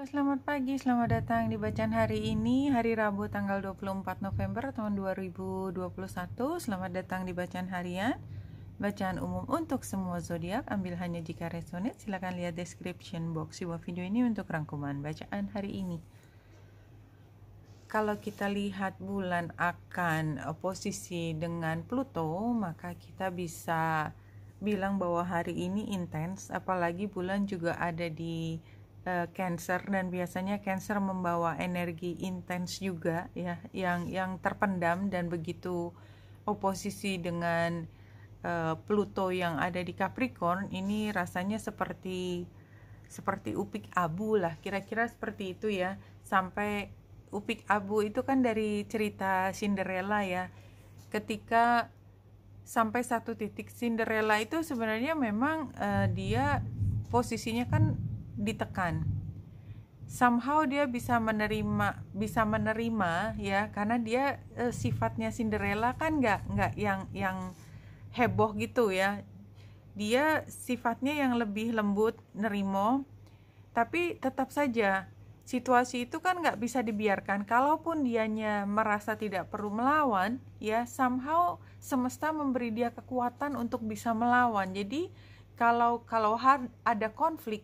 Selamat pagi, selamat datang di bacaan hari ini, hari Rabu tanggal 24 November tahun 2021. Selamat datang di bacaan harian, bacaan umum untuk semua zodiak. Ambil hanya jika resonate. Silakan lihat description box di bawah video ini untuk rangkuman bacaan hari ini. Kalau kita lihat bulan akan posisi dengan Pluto, maka kita bisa bilang bahwa hari ini intens, apalagi bulan juga ada di Cancer, dan biasanya Cancer membawa energi intens juga ya, yang terpendam, dan begitu oposisi dengan Pluto yang ada di Capricorn, ini rasanya seperti upik abu lah, kira-kira seperti itu ya. Sampai upik abu itu kan dari cerita Cinderella ya, ketika sampai satu titik Cinderella itu sebenarnya memang dia posisinya kan ditekan. Somehow dia bisa menerima ya, karena dia sifatnya Cinderella kan nggak yang heboh gitu ya. Dia sifatnya yang lebih lembut, nerimo, tapi tetap saja situasi itu kan nggak bisa dibiarkan. Kalaupun dianya merasa tidak perlu melawan ya, somehow semesta memberi dia kekuatan untuk bisa melawan. Jadi kalau ada konflik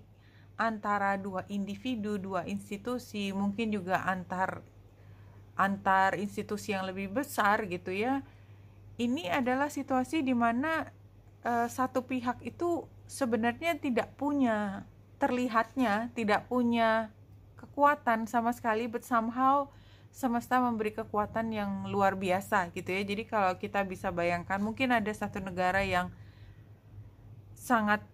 antara dua individu, dua institusi, mungkin juga antar institusi yang lebih besar gitu ya. Ini adalah situasi di mana satu pihak itu sebenarnya terlihatnya tidak punya kekuatan sama sekali, but somehow semesta memberi kekuatan yang luar biasa gitu ya. Jadi kalau kita bisa bayangkan, mungkin ada satu negara yang sangat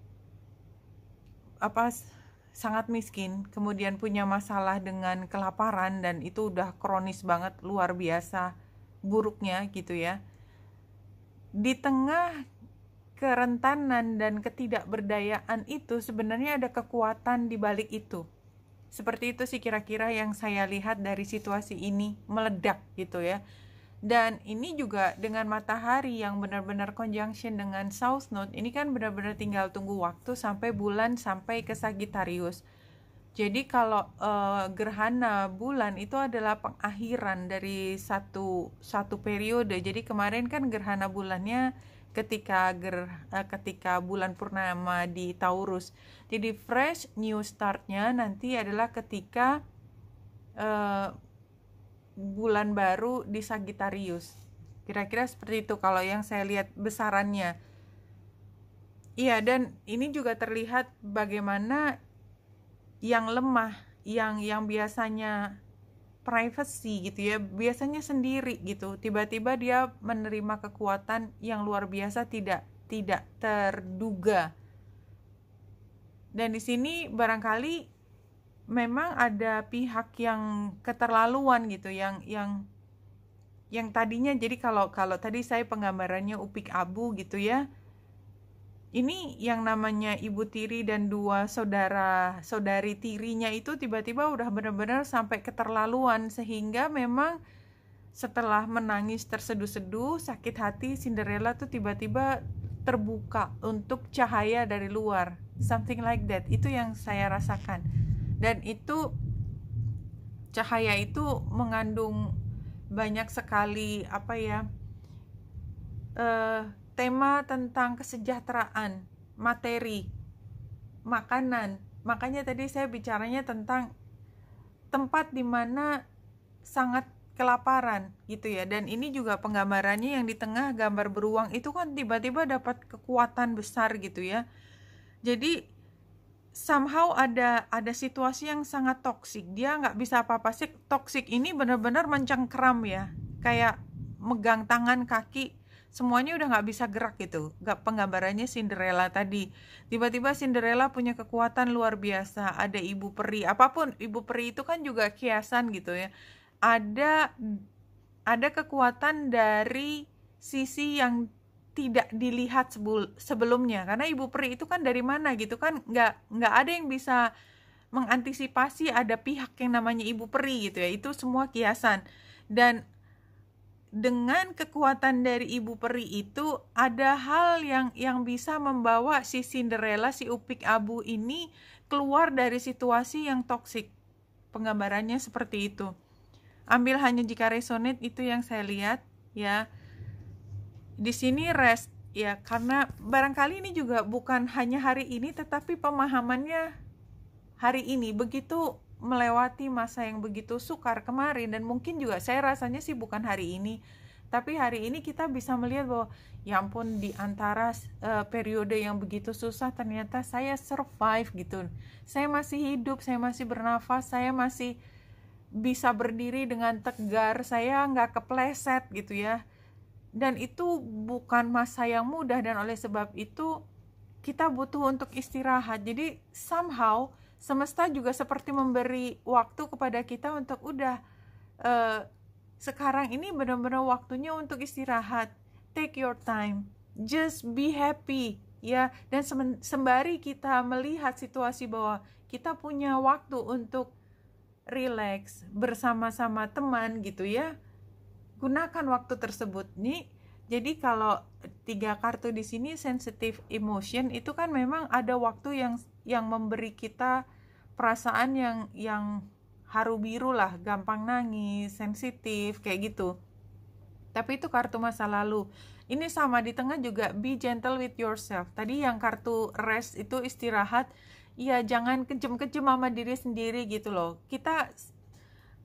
miskin, kemudian punya masalah dengan kelaparan, dan itu udah kronis banget, luar biasa buruknya gitu ya. Di tengah kerentanan dan ketidakberdayaan itu sebenarnya ada kekuatan di balik itu. Seperti itu sih kira-kira yang saya lihat dari situasi ini meledak gitu ya. Dan ini juga dengan matahari yang benar-benar conjunction dengan South Node, ini kan benar-benar tinggal tunggu waktu sampai bulan sampai ke Sagittarius. Jadi kalau gerhana bulan itu adalah pengakhiran dari satu periode. Jadi kemarin kan gerhana bulannya ketika bulan purnama di Taurus. Jadi fresh new startnya nanti adalah ketika bulan baru di Sagittarius. Kira-kira seperti itu kalau yang saya lihat besarannya. Iya, dan ini juga terlihat bagaimana yang lemah, yang biasanya privacy gitu ya, biasanya sendiri gitu, tiba-tiba dia menerima kekuatan yang luar biasa, tidak terduga. Dan di sini barangkali memang ada pihak yang keterlaluan gitu, yang tadinya, jadi kalau tadi saya penggambarannya upik abu gitu ya, ini yang namanya ibu tiri dan dua saudari tirinya itu tiba-tiba udah benar-benar sampai keterlaluan, sehingga memang setelah menangis terseduh-seduh sakit hati, Cinderella tuh tiba-tiba terbuka untuk cahaya dari luar, something like that. Itu yang saya rasakan. Dan itu cahaya itu mengandung banyak sekali tema tentang kesejahteraan, materi, makanan. Makanya tadi saya bicaranya tentang tempat di mana sangat kelaparan gitu ya. Dan ini juga penggambarannya yang di tengah gambar beruang itu kan tiba-tiba dapat kekuatan besar gitu ya. Jadi somehow ada situasi yang sangat toksik. Dia nggak bisa apa-apa sih. Toksik ini benar-benar mencengkeram ya, kayak megang tangan kaki, semuanya udah nggak bisa gerak gitu. Penggambarannya Cinderella tadi, tiba-tiba Cinderella punya kekuatan luar biasa. Ada ibu peri, apapun ibu peri itu kan juga kiasan gitu ya. Ada kekuatan dari sisi yang tidak dilihat sebelumnya, karena ibu peri itu kan dari mana gitu kan, nggak ada yang bisa mengantisipasi ada pihak yang namanya ibu peri gitu ya. Itu semua kiasan. Dan dengan kekuatan dari ibu peri itu ada hal yang bisa membawa si Cinderella, si upik abu ini keluar dari situasi yang toksik. penggambarannya seperti itu. Ambil hanya jika resonate, itu yang saya lihat ya. Di sini rest ya, karena barangkali ini juga bukan hanya hari ini, tetapi pemahamannya hari ini begitu melewati masa yang begitu sukar kemarin, dan mungkin juga saya rasanya sih bukan hari ini, tapi hari ini kita bisa melihat bahwa ya ampun, di antara periode yang begitu susah ternyata saya survive gitu. Saya masih hidup, saya masih bernafas, saya masih bisa berdiri dengan tegar, saya nggak kepleset gitu ya. Dan itu bukan masa yang mudah, dan oleh sebab itu kita butuh untuk istirahat. Jadi somehow semesta juga seperti memberi waktu kepada kita untuk udah sekarang ini benar-benar waktunya untuk istirahat. Take your time, just be happy ya. Dan sembari kita melihat situasi bahwa kita punya waktu untuk relax bersama-sama teman gitu ya, gunakan waktu tersebut nih. Jadi kalau 3 kartu di sini sensitive emotion, itu kan memang ada waktu yang memberi kita perasaan yang haru biru lah, gampang nangis, sensitif kayak gitu. Tapi itu kartu masa lalu. Ini sama di tengah juga, be gentle with yourself. Tadi yang kartu rest itu istirahat, ya jangan kejem-kejem sama diri sendiri gitu loh. Kita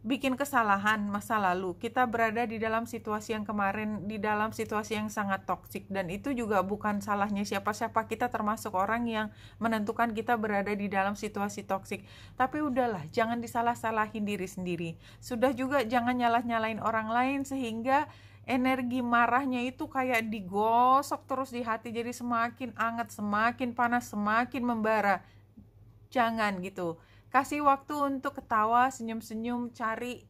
bikin kesalahan masa lalu, kita berada di dalam situasi yang kemarin, di dalam situasi yang sangat toksik, dan itu juga bukan salahnya siapa-siapa. Kita termasuk orang yang menentukan kita berada di dalam situasi toksik. Tapi udahlah, jangan disalah-salahin diri sendiri. Sudah juga jangan nyalah-nyalain orang lain sehingga energi marahnya itu kayak digosok terus di hati, jadi semakin anget, semakin panas, semakin membara. Jangan gitu. Kasih waktu untuk ketawa, senyum-senyum, cari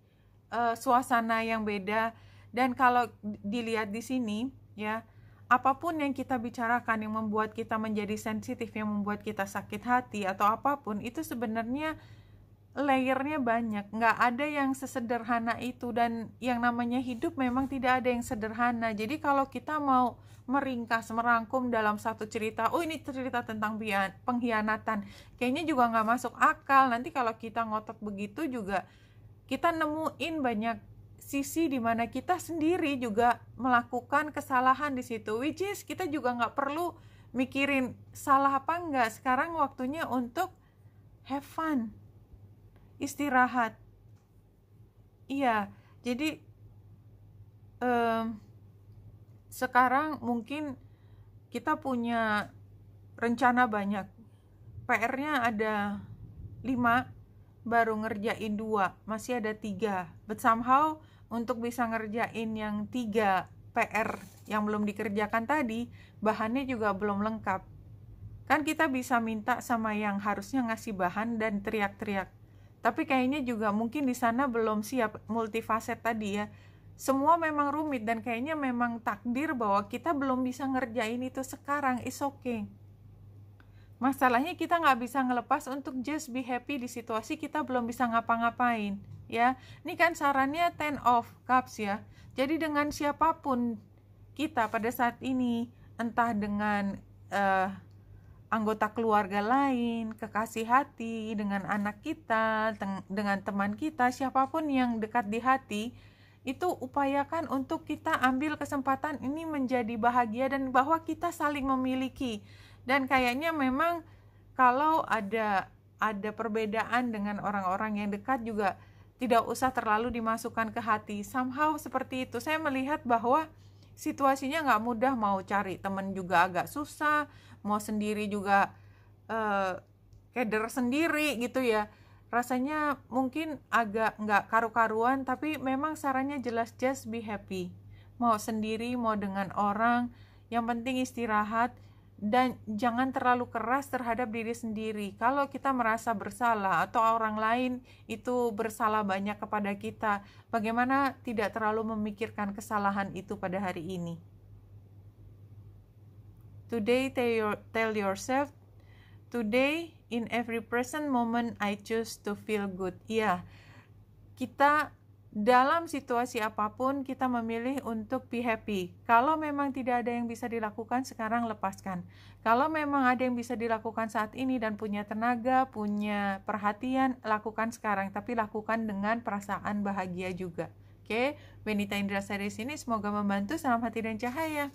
suasana yang beda. Dan kalau dilihat di sini ya, apapun yang kita bicarakan yang membuat kita menjadi sensitif, yang membuat kita sakit hati atau apapun, itu sebenarnya layernya banyak. Nggak ada yang sesederhana itu, dan yang namanya hidup memang tidak ada yang sederhana. Jadi kalau kita mau meringkas, merangkum dalam satu cerita, oh ini cerita tentang pengkhianatan, kayaknya juga nggak masuk akal. Nanti kalau kita ngotot begitu juga, kita nemuin banyak sisi di mana kita sendiri juga melakukan kesalahan di situ, which is kita juga nggak perlu mikirin salah apa enggak. Sekarang waktunya untuk have fun, istirahat. Iya, jadi sekarang mungkin kita punya rencana banyak, PR-nya ada 5, baru ngerjain 2, masih ada 3. But somehow untuk bisa ngerjain yang 3 PR yang belum dikerjakan tadi, bahannya juga belum lengkap. Kan kita bisa minta sama yang harusnya ngasih bahan dan teriak-teriak, tapi kayaknya juga mungkin di sana belum siap multifaset tadi ya. Semua memang rumit, dan kayaknya memang takdir bahwa kita belum bisa ngerjain itu sekarang. It's okay. Masalahnya kita nggak bisa ngelepas untuk just be happy di situasi kita belum bisa ngapa-ngapain ya. Ini kan sarannya 10 of Cups ya. Jadi dengan siapapun kita pada saat ini, entah dengan anggota keluarga lain, kekasih hati, dengan anak kita, dengan teman kita, siapapun yang dekat di hati, itu upayakan untuk kita ambil kesempatan ini menjadi bahagia, dan bahwa kita saling memiliki. Dan kayaknya memang kalau ada perbedaan dengan orang-orang yang dekat juga tidak usah terlalu dimasukkan ke hati. Somehow seperti itu. Saya melihat bahwa situasinya nggak mudah, mau cari teman juga agak susah, mau sendiri juga keder sendiri gitu ya. Rasanya mungkin agak nggak karu-karuan, tapi memang sarannya jelas, just be happy. Mau sendiri, mau dengan orang, yang penting istirahat, dan jangan terlalu keras terhadap diri sendiri. Kalau kita merasa bersalah atau orang lain itu bersalah banyak kepada kita, bagaimana tidak terlalu memikirkan kesalahan itu pada hari ini. Today tell yourself, today in every present moment I choose to feel good. Ya, kita dalam situasi apapun kita memilih untuk be happy. Kalau memang tidak ada yang bisa dilakukan sekarang, lepaskan. Kalau memang ada yang bisa dilakukan saat ini dan punya tenaga, punya perhatian, lakukan sekarang. Tapi lakukan dengan perasaan bahagia juga. Oke, Benita Indra Sari sini, semoga membantu. Salam hati dan cahaya.